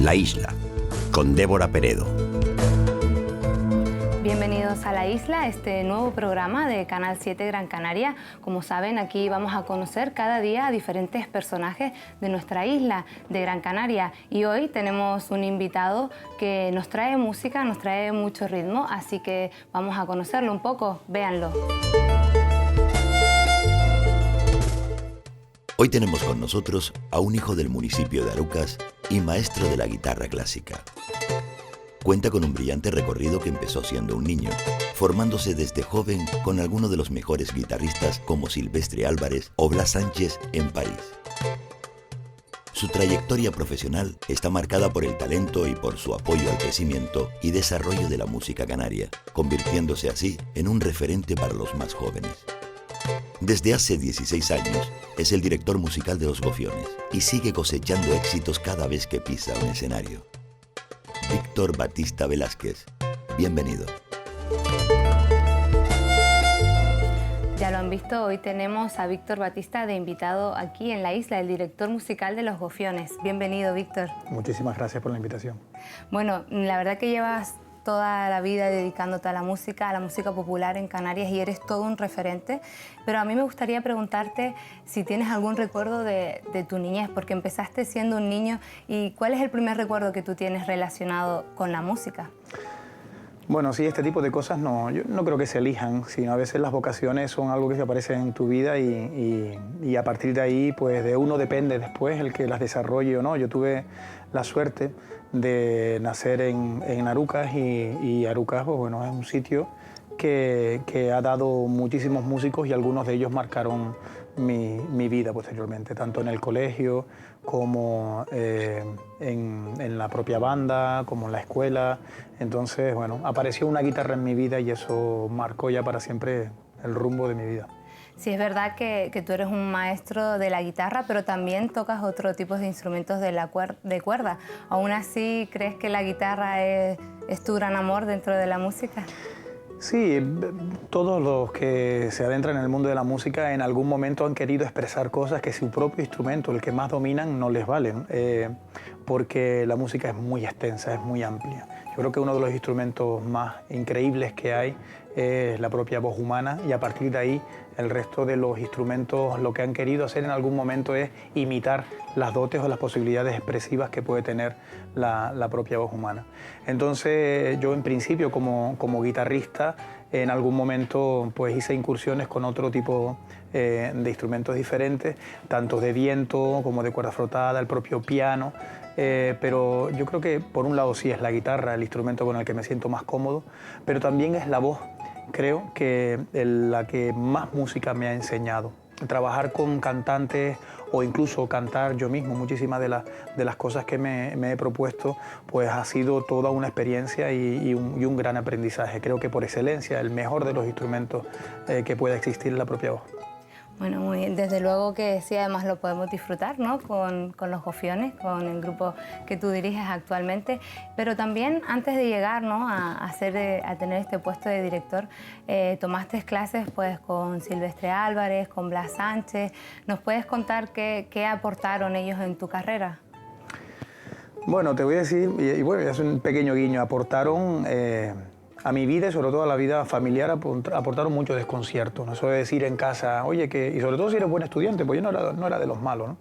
La Isla, con Débora Peredo. Bienvenidos a La Isla, este nuevo programa de Canal 7 Gran Canaria. Como saben, aquí vamos a conocer cada día a diferentes personajes de nuestra isla de Gran Canaria. Y hoy tenemos un invitado que nos trae música, nos trae mucho ritmo, así que vamos a conocerlo un poco, véanlo. Hoy tenemos con nosotros a un hijo del municipio de Arucas y maestro de la guitarra clásica. Cuenta con un brillante recorrido que empezó siendo un niño, formándose desde joven con algunos de los mejores guitarristas como Silvestre Álvarez o Blas Sánchez en París. Su trayectoria profesional está marcada por el talento y por su apoyo al crecimiento y desarrollo de la música canaria, convirtiéndose así en un referente para los más jóvenes. Desde hace 16 años es el director musical de Los Gofiones y sigue cosechando éxitos cada vez que pisa un escenario. Víctor Batista Velázquez, bienvenido. Ya lo han visto, hoy tenemos a Víctor Batista de invitado aquí en la isla, el director musical de Los Gofiones. Bienvenido, Víctor. Muchísimas gracias por la invitación. Bueno, la verdad que llevas toda la vida dedicándote a la música popular en Canarias y eres todo un referente, pero a mí me gustaría preguntarte si tienes algún recuerdo de tu niñez, porque empezaste siendo un niño, y ¿cuál es el primer recuerdo que tú tienes relacionado con la música? Bueno, sí, este tipo de cosas yo no creo que se elijan, sino a veces las vocaciones son algo que se aparece en tu vida y a partir de ahí, pues de uno depende después el que las desarrolle o no. Yo tuve la suerte de nacer en Arucas y Arucas, pues, bueno, es un sitio que ha dado muchísimos músicos y algunos de ellos marcaron mi vida posteriormente, tanto en el colegio como en la propia banda, como en la escuela. Entonces, bueno, apareció una guitarra en mi vida y eso marcó ya para siempre el rumbo de mi vida. Sí, es verdad que tú eres un maestro de la guitarra, pero también tocas otro tipo de instrumentos de cuerda. ¿Aún así crees que la guitarra es tu gran amor dentro de la música? Sí, todos los que se adentran en el mundo de la música en algún momento han querido expresar cosas que su propio instrumento, el que más dominan, no les valen, porque la música es muy extensa, es muy amplia. Yo creo que uno de los instrumentos más increíbles que hay es la propia voz humana y a partir de ahí el resto de los instrumentos lo que han querido hacer en algún momento es imitar las dotes o las posibilidades expresivas que puede tener la propia voz humana. Entonces yo en principio como guitarrista en algún momento pues hice incursiones con otro tipo de instrumentos diferentes, tanto de viento como de cuerda frotada, el propio piano. Pero yo creo que por un lado sí es la guitarra el instrumento con el que me siento más cómodo, pero también es la voz, creo que la que más música me ha enseñado. Trabajar con cantantes o incluso cantar yo mismo, muchísimas de las cosas que me he propuesto, pues ha sido toda una experiencia y un gran aprendizaje. Creo que por excelencia el mejor de los instrumentos que pueda existir es la propia voz. Bueno, muy bien. Desde luego que sí, además lo podemos disfrutar, ¿no? Con Los Gofiones, con el grupo que tú diriges actualmente. Pero también antes de llegar, ¿no?, a tener este puesto de director, tomaste clases pues, con Silvestre Álvarez, con Blas Sánchez. ¿Nos puedes contar qué aportaron ellos en tu carrera? Bueno, te voy a decir, y bueno, es un pequeño guiño, aportaron a mi vida y sobre todo a la vida familiar aportaron mucho desconcierto. No eso de decir en casa, oye, y sobre todo si eres buen estudiante, pues yo no era de los malos, ¿no?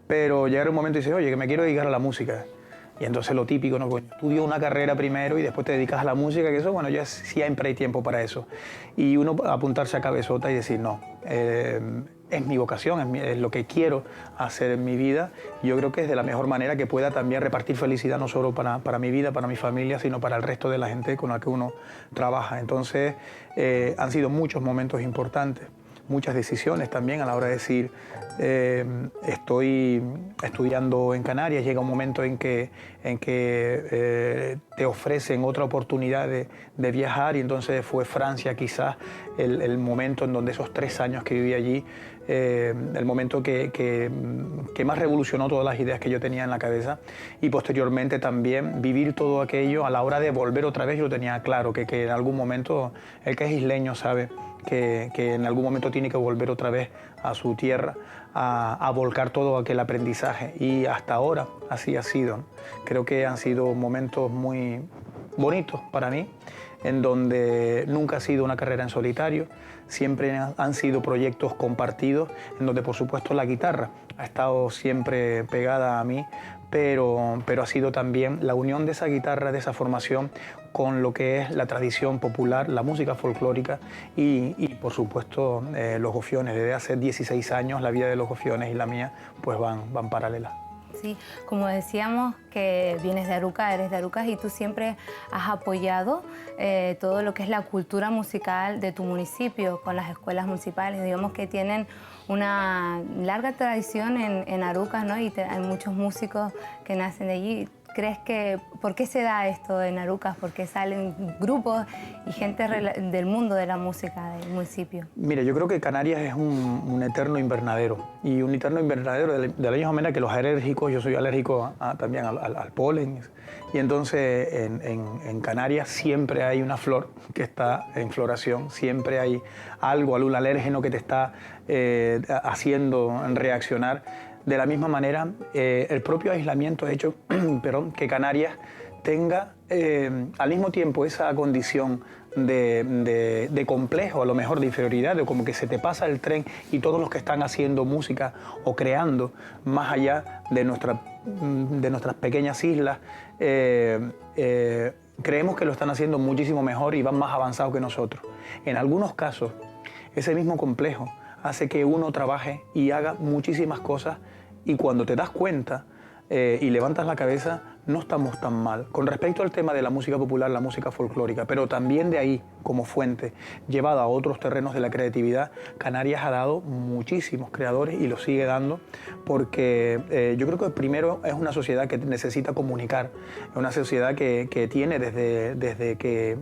Pero llegar un momento y dices, oye, que me quiero dedicar a la música. Y entonces lo típico, ¿no? Pues estudio una carrera primero y después te dedicas a la música, que eso, bueno, ya siempre hay tiempo para eso. Y uno apuntarse a cabezota y decir, no, es mi vocación, es lo que quiero hacer en mi vida. Yo creo que es de la mejor manera que pueda también repartir felicidad, no solo para mi vida, para mi familia, sino para el resto de la gente con la que uno trabaja. Entonces, han sido muchos momentos importantes, muchas decisiones también a la hora de decir, estoy estudiando en Canarias, llega un momento en que te ofrecen otra oportunidad de viajar y entonces fue Francia quizás el momento en donde esos 3 años que viví allí, el momento que más revolucionó todas las ideas que yo tenía en la cabeza y posteriormente también vivir todo aquello a la hora de volver otra vez. Yo tenía claro que en algún momento el que es isleño sabe que en algún momento tiene que volver otra vez a su tierra, a volcar todo aquel aprendizaje. Y hasta ahora así ha sido, ¿no? Creo que han sido momentos muy bonitos para mí, en donde nunca ha sido una carrera en solitario, siempre han sido proyectos compartidos, en donde por supuesto la guitarra ha estado siempre pegada a mí, pero ha sido también la unión de esa guitarra, de esa formación, con lo que es la tradición popular, la música folclórica y por supuesto los gofiones. Desde hace 16 años la vida de los gofiones y la mía pues van paralelas. Sí, como decíamos que vienes de Arucas, eres de Arucas y tú siempre has apoyado todo lo que es la cultura musical de tu municipio con las escuelas municipales. Digamos que tienen una larga tradición en Arucas, ¿no? Y hay muchos músicos que nacen de allí. ¿Crees que por qué se da esto en Arucas? ¿Por qué salen grupos y gente del mundo de la música del municipio? Mira, yo creo que Canarias es un eterno invernadero, y un eterno invernadero de la misma manera que los alérgicos. Yo soy alérgico también al polen, y entonces en Canarias siempre hay una flor que está en floración, siempre hay algún alérgeno que te está haciendo reaccionar. De la misma manera, el propio aislamiento ha hecho que Canarias tenga al mismo tiempo esa condición de complejo, a lo mejor de inferioridad, de como que se te pasa el tren y todos los que están haciendo música o creando más allá de nuestras pequeñas islas, creemos que lo están haciendo muchísimo mejor y van más avanzados que nosotros. En algunos casos, ese mismo complejo hace que uno trabaje y haga muchísimas cosas, y cuando te das cuenta y levantas la cabeza, no estamos tan mal. Con respecto al tema de la música popular, la música folclórica, pero también de ahí, como fuente, llevada a otros terrenos de la creatividad, Canarias ha dado muchísimos creadores y lo sigue dando, porque yo creo que primero es una sociedad que necesita comunicar, es una sociedad que tiene desde que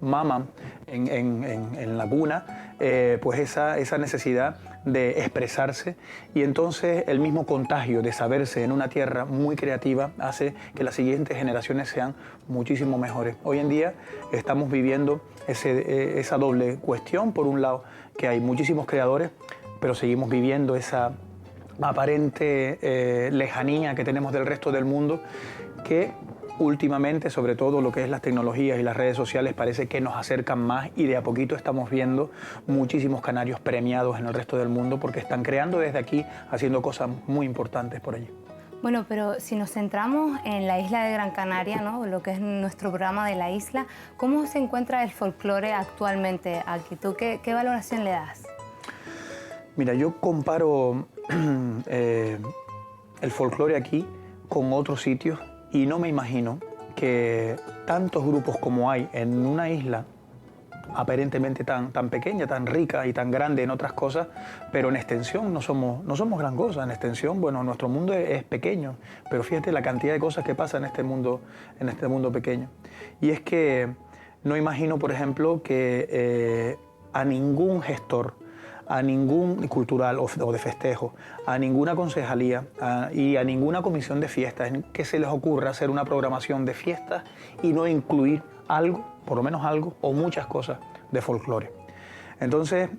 maman en la cuna, pues esa necesidad de expresarse, y entonces el mismo contagio de saberse en una tierra muy creativa hace que las siguientes generaciones sean muchísimo mejores. Hoy en día estamos viviendo esa doble cuestión. Por un lado, que hay muchísimos creadores, pero seguimos viviendo esa aparente lejanía que tenemos del resto del mundo, que últimamente, sobre todo lo que es las tecnologías y las redes sociales, parece que nos acercan más, y de a poquito estamos viendo muchísimos canarios premiados en el resto del mundo porque están creando desde aquí, haciendo cosas muy importantes por allí. Bueno, pero si nos centramos en la isla de Gran Canaria, ¿no? Lo que es nuestro programa de la isla, ¿cómo se encuentra el folclore actualmente aquí? ¿Tú qué valoración le das? Mira, yo comparo el folclore aquí con otros sitios, y no me imagino que tantos grupos como hay en una isla aparentemente tan pequeña, tan rica y tan grande en otras cosas, pero en extensión no somos gran cosa. En extensión, bueno, nuestro mundo es pequeño, pero fíjate la cantidad de cosas que pasan en este mundo pequeño. Y es que no imagino, por ejemplo, que a ningún gestor, a ningún cultural o de festejo, a ninguna concejalía y a ninguna comisión de fiestas que se les ocurra hacer una programación de fiestas y no incluir algo, por lo menos algo, o muchas cosas de folclore. Entonces,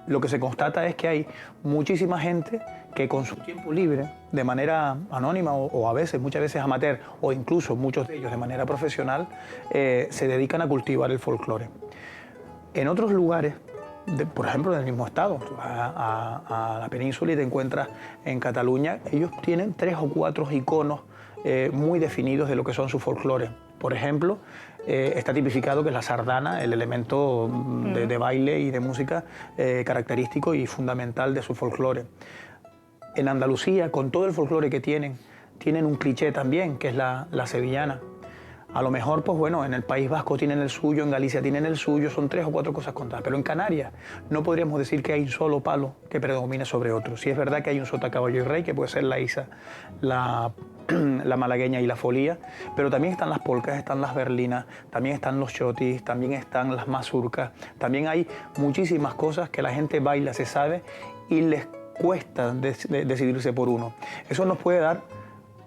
lo que se constata es que hay muchísima gente que con su tiempo libre, de manera anónima o a veces, muchas veces amateur, o incluso muchos de ellos de manera profesional, se dedican a cultivar el folclore. En otros lugares, por ejemplo, del mismo estado, a la península, y te encuentras en Cataluña, ellos tienen 3 o 4 iconos muy definidos de lo que son sus folclores. Por ejemplo, está tipificado que es la sardana, el elemento de baile y de música característico y fundamental de su folclore. En Andalucía, con todo el folclore que tienen un cliché también, que es la sevillana. A lo mejor, pues bueno, en el País Vasco tienen el suyo, en Galicia tienen el suyo, son 3 o 4 cosas contadas. Pero en Canarias no podríamos decir que hay un solo palo que predomine sobre otro. Sí es verdad que hay un sota, caballo y rey, que puede ser la isa, la malagueña y la folía, pero también están las polcas, están las berlinas, también están los chotis, también están las mazurcas, también hay muchísimas cosas que la gente baila, se sabe, y les cuesta decidirse por uno. Eso nos puede dar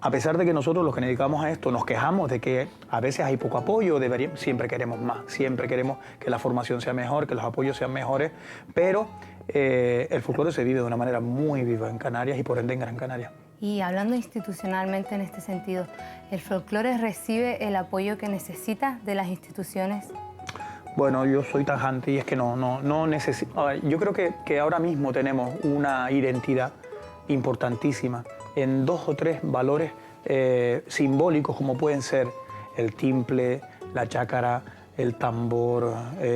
a pesar de que nosotros los que nos dedicamos a esto nos quejamos de que a veces hay poco apoyo, siempre queremos más, siempre queremos que la formación sea mejor, que los apoyos sean mejores, pero el folclore se vive de una manera muy viva en Canarias y por ende en Gran Canaria. Y hablando institucionalmente en este sentido, ¿el folclore recibe el apoyo que necesita de las instituciones? Bueno, yo soy tajante y es que no necesito... Yo creo que ahora mismo tenemos una identidad importantísima en 2 o 3 valores simbólicos como pueden ser el timple, la chácara, el tambor,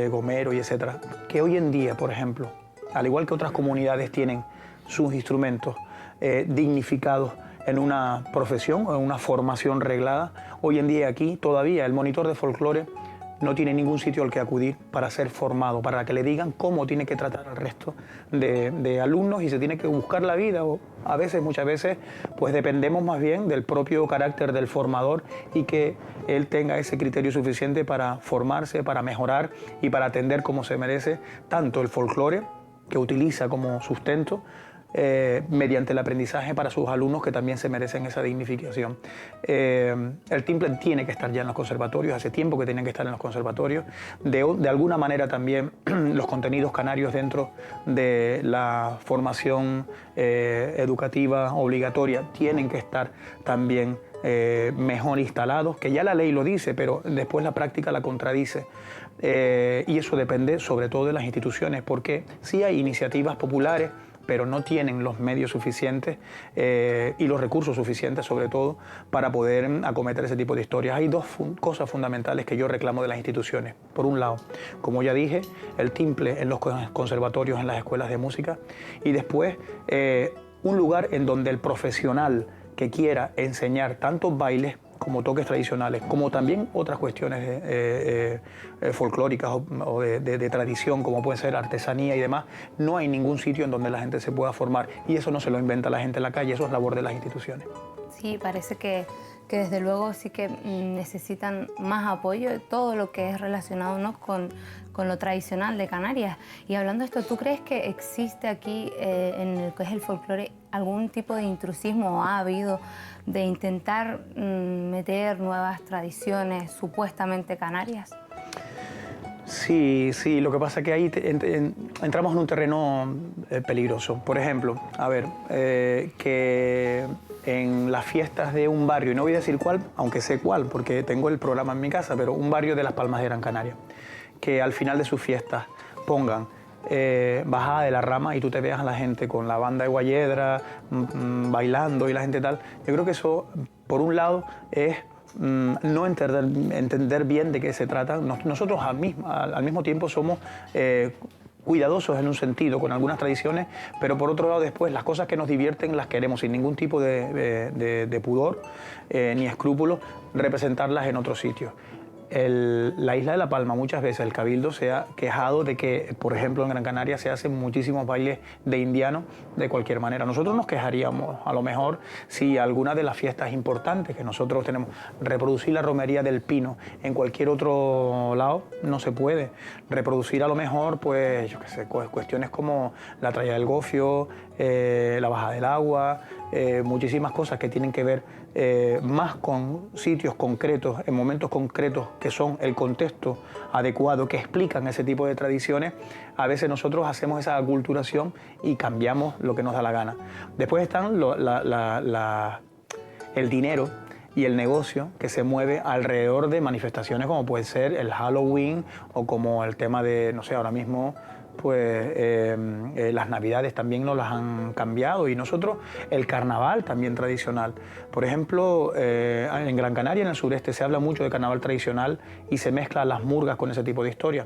gomero y etcétera, que hoy en día, por ejemplo, al igual que otras comunidades tienen sus instrumentos dignificados en una profesión o en una formación reglada, hoy en día aquí todavía el monitor de folclore no tiene ningún sitio al que acudir para ser formado, para que le digan cómo tiene que tratar al resto de alumnos y se tiene que buscar la vida. O a veces, muchas veces, pues dependemos más bien del propio carácter del formador y que él tenga ese criterio suficiente para formarse, para mejorar y para atender como se merece tanto el folclore que utiliza como sustento, mediante el aprendizaje para sus alumnos que también se merecen esa dignificación. El timple tiene que estar ya en los conservatorios, hace tiempo que tienen que estar en los conservatorios. De alguna manera también los contenidos canarios dentro de la formación educativa obligatoria tienen que estar también mejor instalados, que ya la ley lo dice, pero después la práctica la contradice. Y eso depende sobre todo de las instituciones, porque sí hay iniciativas populares, pero no tienen los medios suficientes y los recursos suficientes, sobre todo, para poder acometer ese tipo de historias. Hay 2 cosas fundamentales que yo reclamo de las instituciones. Por un lado, como ya dije, el timple en los conservatorios, en las escuelas de música, y después un lugar en donde el profesional que quiera enseñar tantos bailes como toques tradicionales, como también otras cuestiones folclóricas o de tradición, como puede ser artesanía y demás, no hay ningún sitio en donde la gente se pueda formar. Y eso no se lo inventa la gente en la calle, eso es labor de las instituciones. Sí, parece que desde luego sí que necesitan más apoyo de todo lo que es relacionado, ¿no?, con lo tradicional de Canarias. Y hablando de esto, ¿tú crees que existe aquí en el que es el folclore algún tipo de intrusismo o ha habido de intentar meter nuevas tradiciones supuestamente canarias? Sí, lo que pasa es que ahí entramos en un terreno peligroso. Por ejemplo, a ver, que en las fiestas de un barrio, y no voy a decir cuál, aunque sé cuál, porque tengo el programa en mi casa, pero un barrio de Las Palmas de Gran Canaria, que al final de sus fiestas pongan Bajada de la Rama y tú te veas a la gente con la banda de Guayedra bailando y la gente tal. Yo creo que eso, por un lado, es no entender bien de qué se trata. Nosotros al mismo tiempo somos cuidadosos en un sentido con algunas tradiciones, pero por otro lado después las cosas que nos divierten las queremos sin ningún tipo de pudor ni escrúpulos representarlas en otros sitios. La isla de La Palma, muchas veces el Cabildo se ha quejado de que, por ejemplo, en Gran Canaria se hacen muchísimos bailes de indiano de cualquier manera. Nosotros nos quejaríamos, a lo mejor, si alguna de las fiestas importantes que nosotros tenemos, reproducir la romería del Pino en cualquier otro lado, no se puede. Reproducir a lo mejor, pues, yo qué sé, cuestiones como la tralla del gofio, la bajada del agua, muchísimas cosas que tienen que ver más con sitios concretos, en momentos concretos que son el contexto adecuado, que explican ese tipo de tradiciones. A veces nosotros hacemos esa aculturación y cambiamos lo que nos da la gana. Después están el dinero y el negocio que se mueve alrededor de manifestaciones como puede ser el Halloween o como el tema de, no sé, ahora mismo pues las Navidades también nos las han cambiado y nosotros el carnaval también tradicional. Por ejemplo, en Gran Canaria, en el sureste, se habla mucho de carnaval tradicional y se mezclan las murgas con ese tipo de historias,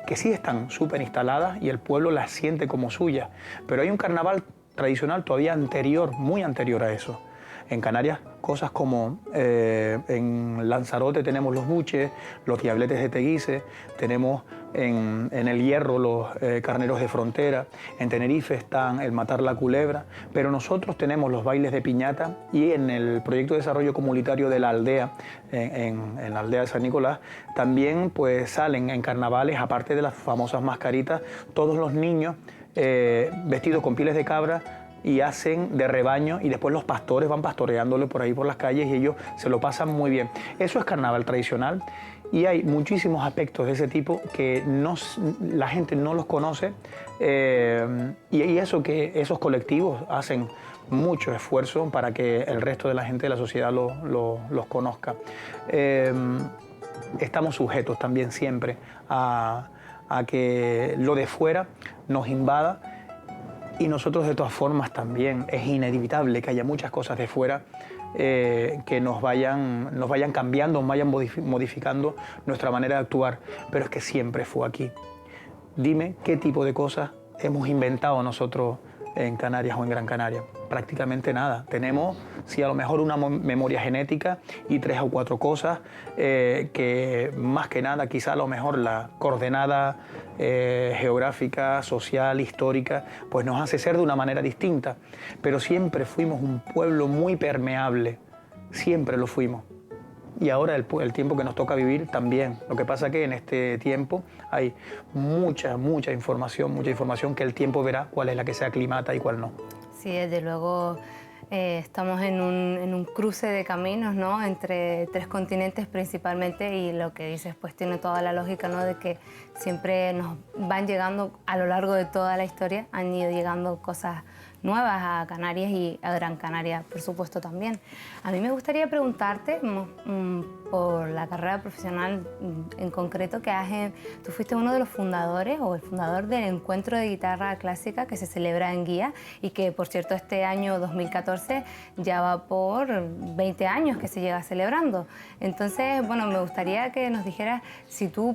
que sí están súper instaladas y el pueblo las siente como suyas, pero hay un carnaval tradicional todavía anterior, muy anterior a eso. En Canarias, cosas como en Lanzarote tenemos los buches, los diabletes de Teguise, tenemos en el Hierro los carneros de frontera, en Tenerife están el matar la culebra, pero nosotros tenemos los bailes de piñata y en el proyecto de desarrollo comunitario de la aldea, en la aldea de San Nicolás, también pues salen en carnavales, aparte de las famosas mascaritas, todos los niños vestidos con pieles de cabra, y hacen de rebaño y después los pastores van pastoreándolo por ahí por las calles y ellos se lo pasan muy bien. Eso es carnaval tradicional y hay muchísimos aspectos de ese tipo que la gente no los conoce y eso que esos colectivos hacen mucho esfuerzo para que el resto de la gente de la sociedad los conozca. Estamos sujetos también siempre a que lo de fuera nos invada y nosotros de todas formas también es inevitable que haya muchas cosas de fuera que nos vayan cambiando, nos vayan modificando nuestra manera de actuar, pero es que siempre fue aquí. Dime qué tipo de cosas hemos inventado nosotros en Canarias o en Gran Canaria. Prácticamente nada. Tenemos, sí, a lo mejor una memoria genética y 3 o 4 cosas que más que nada, quizá a lo mejor la coordenada geográfica, social, histórica, pues nos hace ser de una manera distinta. Pero siempre fuimos un pueblo muy permeable, siempre lo fuimos. Y ahora el tiempo que nos toca vivir también. Lo que pasa es que en este tiempo hay mucha información que el tiempo verá cuál es la que se aclimata y cuál no. Sí, desde luego estamos en un cruce de caminos, ¿no? Entre 3 continentes principalmente y lo que dices pues tiene toda la lógica, ¿no? De que siempre nos van llegando a lo largo de toda la historia, han ido llegando cosas nuevas a Canarias y a Gran Canaria, por supuesto, también. A mí me gustaría preguntarte por la carrera profesional en concreto que tú fuiste uno de los fundadores o el fundador del encuentro de guitarra clásica que se celebra en Guía y que, por cierto, este año 2014 ya va por 20 años que se llega celebrando. Entonces, bueno, me gustaría que nos dijeras si tú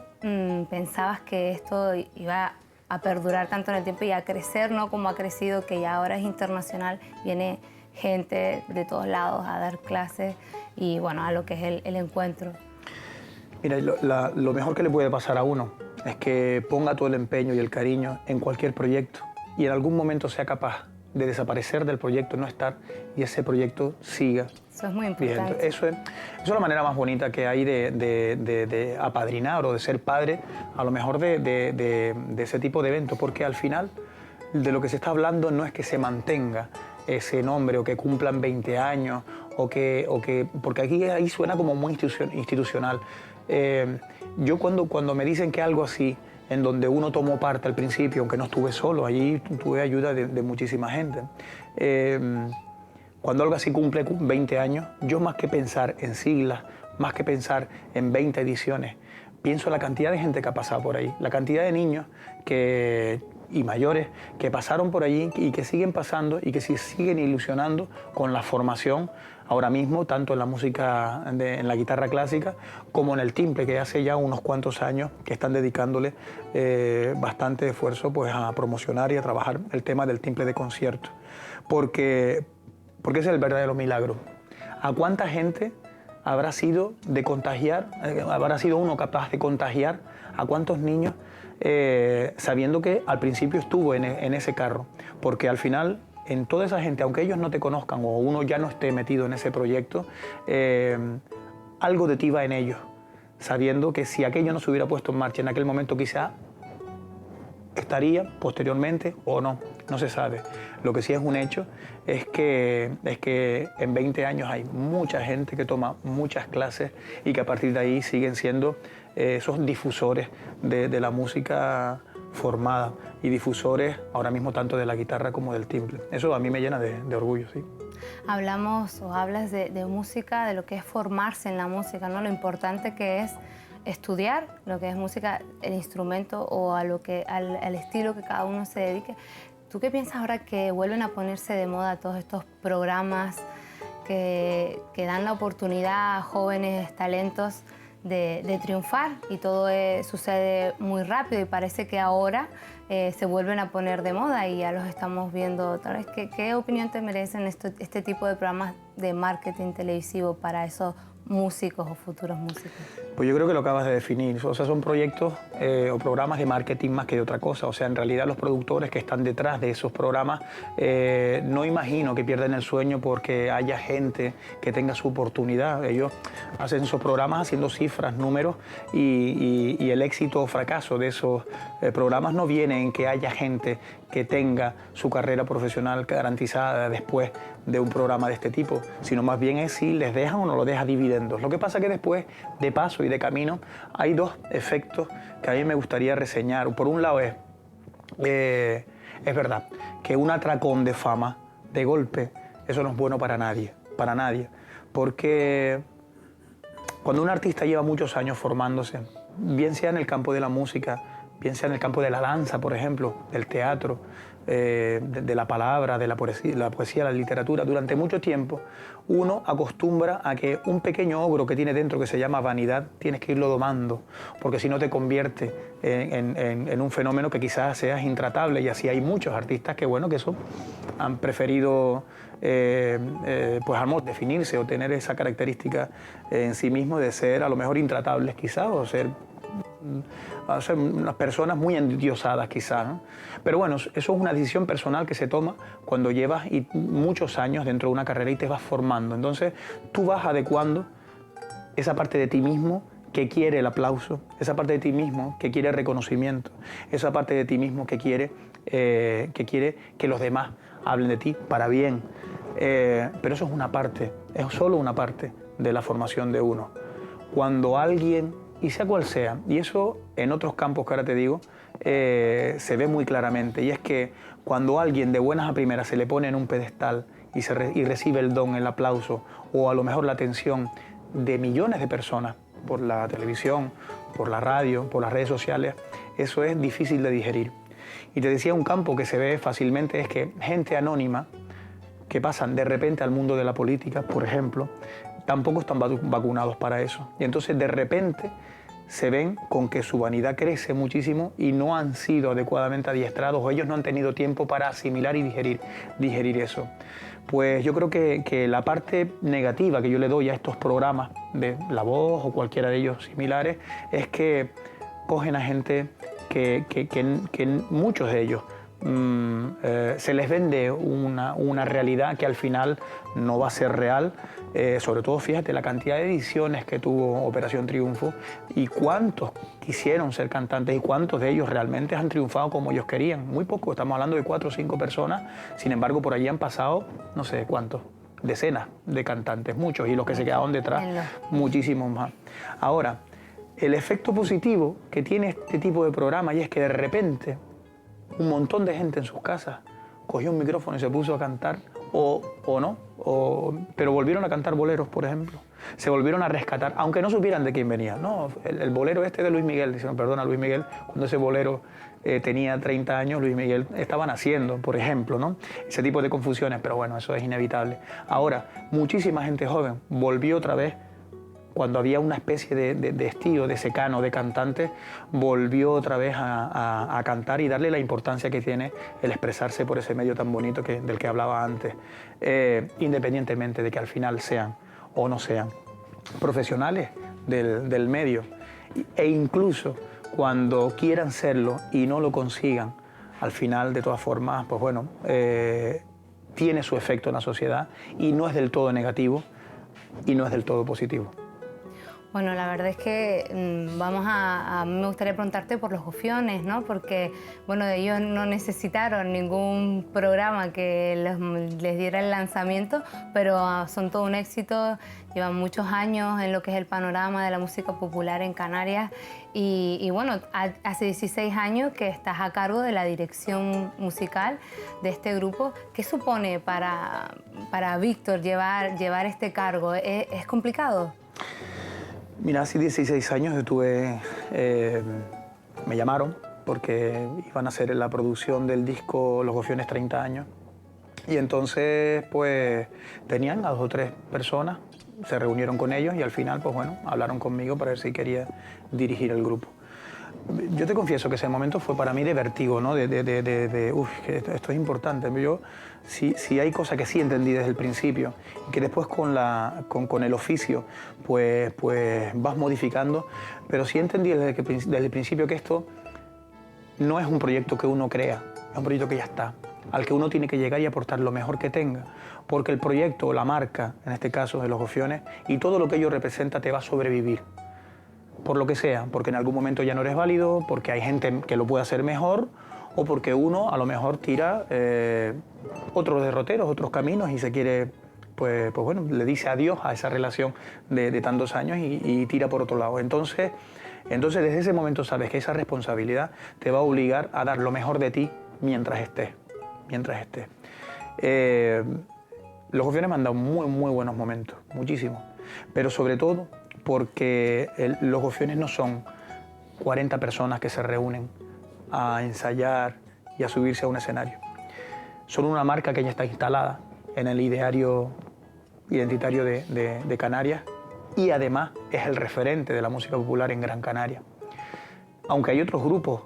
pensabas que esto iba a perdurar tanto en el tiempo y a crecer, ¿no? Como ha crecido, que ya ahora es internacional, viene gente de todos lados a dar clases y bueno, a lo que es el encuentro. Mira, lo mejor que le puede pasar a uno es que ponga todo el empeño y el cariño en cualquier proyecto y en algún momento sea capaz de desaparecer del proyecto, no estar, y ese proyecto siga. Eso es muy importante. Bien, eso es la manera más bonita que hay de apadrinar o de ser padre, a lo mejor de ese tipo de eventos, porque al final de lo que se está hablando no es que se mantenga ese nombre o que cumplan 20 años, porque aquí ahí suena como muy institucional. Yo cuando me dicen que algo así, en donde uno tomó parte al principio, aunque no estuve solo, allí tuve ayuda de muchísima gente. Cuando algo así cumple 20 años, yo más que pensar en siglas, más que pensar en 20 ediciones, pienso en la cantidad de gente que ha pasado por ahí, la cantidad de niños y mayores que pasaron por allí y que siguen pasando y que se siguen ilusionando con la formación ahora mismo, tanto en la música, en la guitarra clásica, como en el timple, que hace ya unos cuantos años que están dedicándole bastante esfuerzo pues, a promocionar y a trabajar el tema del timple de concierto. Porque ese es el verdadero milagro. ¿A cuánta gente habrá sido uno capaz de contagiar a cuántos niños sabiendo que al principio estuvo en ese carro? Porque al final, en toda esa gente, aunque ellos no te conozcan o uno ya no esté metido en ese proyecto, algo de ti va en ellos, sabiendo que si aquello no se hubiera puesto en marcha en aquel momento, quizá estaría posteriormente o no se sabe. Lo que sí es un hecho es que en 20 años hay mucha gente que toma muchas clases y que a partir de ahí siguen siendo esos difusores de la música formada y difusores ahora mismo tanto de la guitarra como del timbre. Eso a mí me llena de orgullo, sí. Hablas de música, de lo que es formarse en la música, ¿no? Lo importante que es estudiar lo que es música, el instrumento o al estilo que cada uno se dedique. ¿Tú qué piensas ahora que vuelven a ponerse de moda todos estos programas que dan la oportunidad a jóvenes talentos de triunfar y todo sucede muy rápido y parece que ahora se vuelven a poner de moda y ya los estamos viendo otra vez? ¿Qué opinión te merecen este tipo de programas de marketing televisivo para esos músicos o futuros músicos? Pues yo creo que lo acabas de definir. O sea, son proyectos o programas de marketing más que de otra cosa. O sea, en realidad los productores que están detrás de esos programas no imagino que pierdan el sueño porque haya gente que tenga su oportunidad. Ellos hacen esos programas haciendo cifras, números y el éxito o fracaso de esos programas no viene en que haya gente que tenga su carrera profesional garantizada después de un programa de este tipo, sino más bien es si les deja o no lo deja dividendos. Lo que pasa es que después, de paso y de camino, hay dos efectos que a mí me gustaría reseñar. Por un lado es verdad que un atracón de fama, de golpe, eso no es bueno para nadie, porque cuando un artista lleva muchos años formándose, bien sea en el campo de la música, bien sea en el campo de la danza, por ejemplo, del teatro, de la palabra, de la poesía, la literatura, durante mucho tiempo uno acostumbra a que un pequeño ogro que tiene dentro que se llama vanidad, tienes que irlo domando, porque si no te convierte en un fenómeno que quizás seas intratable, y así hay muchos artistas que, bueno, que eso han preferido pues definirse o tener esa característica en sí mismo de ser a lo mejor intratables quizás, o ser unas personas muy endiosadas quizás, ¿no? Pero bueno, eso es una decisión personal que se toma cuando llevas muchos años dentro de una carrera y te vas formando. Entonces tú vas adecuando esa parte de ti mismo que quiere el aplauso, esa parte de ti mismo que quiere el reconocimiento, esa parte de ti mismo que quiere que los demás hablen de ti para bien. Pero eso es una parte, es solo una parte de la formación de uno. Cuando alguien, y sea cual sea, y eso en otros campos que ahora te digo, se ve muy claramente, y es que cuando alguien de buenas a primeras se le pone en un pedestal y recibe el don, el aplauso, o a lo mejor la atención de millones de personas, por la televisión, por la radio, por las redes sociales, eso es difícil de digerir. Y te decía, un campo que se ve fácilmente es que gente anónima, que pasan de repente al mundo de la política, por ejemplo, tampoco están vacunados para eso. Y entonces de repente se ven con que su vanidad crece muchísimo y no han sido adecuadamente adiestrados, o ellos no han tenido tiempo para asimilar y digerir eso. Pues yo creo que la parte negativa que yo le doy a estos programas de La Voz o cualquiera de ellos similares es que cogen a gente que muchos de ellos se les vende una realidad que al final no va a ser real. Sobre todo, fíjate, la cantidad de ediciones que tuvo Operación Triunfo y cuántos quisieron ser cantantes y cuántos de ellos realmente han triunfado como ellos querían. Muy poco, estamos hablando de 4 o 5 personas, sin embargo por allí han pasado no sé cuántos, decenas de cantantes, muchos, y los que se quedaron detrás, muchísimos más. Ahora, el efecto positivo que tiene este tipo de programa, y es que de repente un montón de gente en sus casas cogió un micrófono y se puso a cantar, pero volvieron a cantar boleros, por ejemplo. Se volvieron a rescatar, aunque no supieran de quién venía. No, el bolero este de Luis Miguel, dicen, perdona, Luis Miguel, cuando ese bolero tenía 30 años, Luis Miguel estaba naciendo, por ejemplo, ¿no? Ese tipo de confusiones, pero bueno, eso es inevitable. Ahora, muchísima gente joven volvió otra vez, cuando había una especie de estío, de secano, de cantante, volvió otra vez a cantar y darle la importancia que tiene el expresarse por ese medio tan bonito del que hablaba antes, independientemente de que al final sean o no sean profesionales del medio, e incluso cuando quieran serlo y no lo consigan, al final, de todas formas, pues bueno, tiene su efecto en la sociedad y no es del todo negativo y no es del todo positivo. Bueno, la verdad es que a mí me gustaría preguntarte por los gofiones, ¿no? Porque, bueno, ellos no necesitaron ningún programa que les diera el lanzamiento, pero son todo un éxito, llevan muchos años en lo que es el panorama de la música popular en Canarias y bueno, hace 16 años que estás a cargo de la dirección musical de este grupo. ¿Qué supone para Víctor llevar este cargo? ¿Es complicado? Mira, hace 16 años me llamaron porque iban a hacer la producción del disco Los Gofiones 30 años. Y entonces, pues, tenían a 2 o 3 personas, se reunieron con ellos y al final, pues bueno, hablaron conmigo para ver si quería dirigir el grupo. Yo te confieso que ese momento fue para mí de vértigo, ¿no? Uf, que esto es importante. Yo, si hay cosas que sí entendí desde el principio y que después con el oficio pues vas modificando, pero sí entendí desde el principio que esto no es un proyecto que uno crea, es un proyecto que ya está, al que uno tiene que llegar y aportar lo mejor que tenga, porque el proyecto, la marca, en este caso de Los Gofiones, y todo lo que ello representa te va a sobrevivir. Por lo que sea, porque en algún momento ya no eres válido, porque hay gente que lo puede hacer mejor, o porque uno a lo mejor tira otros derroteros, otros caminos y se quiere, pues bueno, le dice adiós a esa relación de tantos años y tira por otro lado. Entonces, desde ese momento sabes que esa responsabilidad te va a obligar a dar lo mejor de ti mientras estés. Los Gofiones me han dado muy buenos momentos, muchísimos, pero sobre todo porque Los Gofiones no son 40 personas que se reúnen a ensayar y a subirse a un escenario. Son una marca que ya está instalada en el ideario identitario de Canarias y además es el referente de la música popular en Gran Canaria. Aunque hay otros grupos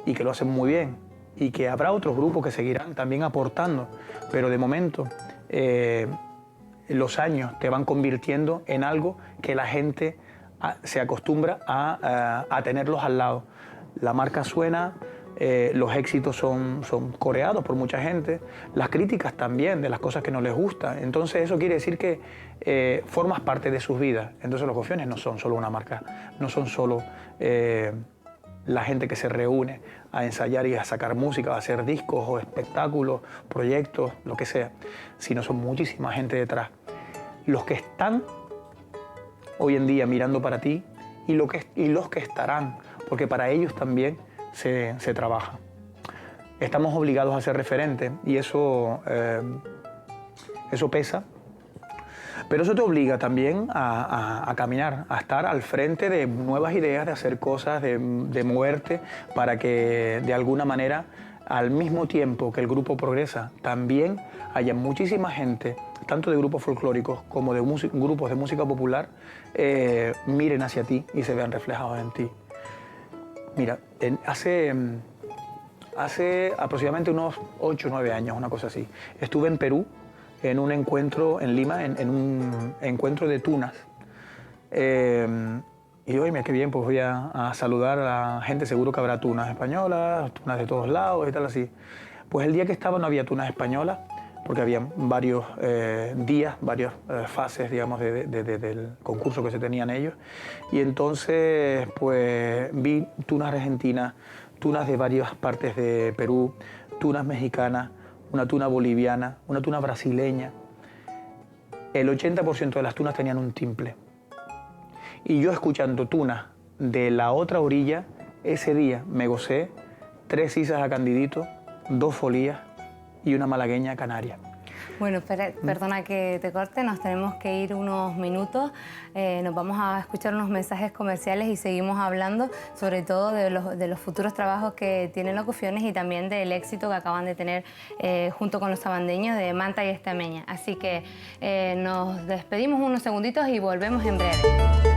y que lo hacen muy bien y que habrá otros grupos que seguirán también aportando, pero de momento los años te van convirtiendo en algo que la gente se acostumbra a tenerlos al lado. La marca suena, los éxitos son coreados por mucha gente, las críticas también de las cosas que no les gusta. Entonces eso quiere decir que formas parte de sus vidas. Entonces Los Gofiones no son solo una marca, no son solo la gente que se reúne a ensayar y a sacar música, a hacer discos o espectáculos, proyectos, lo que sea, sino son muchísima gente detrás. Los que están hoy en día mirando para ti y los que estarán, porque para ellos también se trabaja. Estamos obligados a ser referentes y eso pesa, pero eso te obliga también a caminar, a estar al frente de nuevas ideas, de hacer cosas, de moverte para que de alguna manera, al mismo tiempo que el grupo progresa, también haya muchísima gente, tanto de grupos folclóricos como de grupos de música popular, miren hacia ti y se vean reflejados en ti. Mira, hace aproximadamente unos 8 o 9 años, una cosa así, estuve en Perú en un encuentro en Lima, en un encuentro de tunas. Y oye, mira qué bien, pues voy a saludar a la gente, seguro que habrá tunas españolas, tunas de todos lados y tal así. Pues el día que estaba no había tunas españolas, porque había varios días, varias fases, digamos, del concurso que se tenían ellos. Y entonces, pues vi tunas argentinas, tunas de varias partes de Perú, tunas mexicanas, una tuna boliviana, una tuna brasileña. El 80% de las tunas tenían un timple. Y yo escuchando tunas de la otra orilla, ese día me gocé 3 sisas a Candidito, 2 folías y una malagueña canaria. Bueno, perdona que te corte, nos tenemos que ir unos minutos, nos vamos a escuchar unos mensajes comerciales y seguimos hablando sobre todo de los futuros trabajos que tienen Los Gofiones y también del éxito que acaban de tener junto con los sabandeños de Manta y Estameña. Así que nos despedimos unos segunditos y volvemos en breve.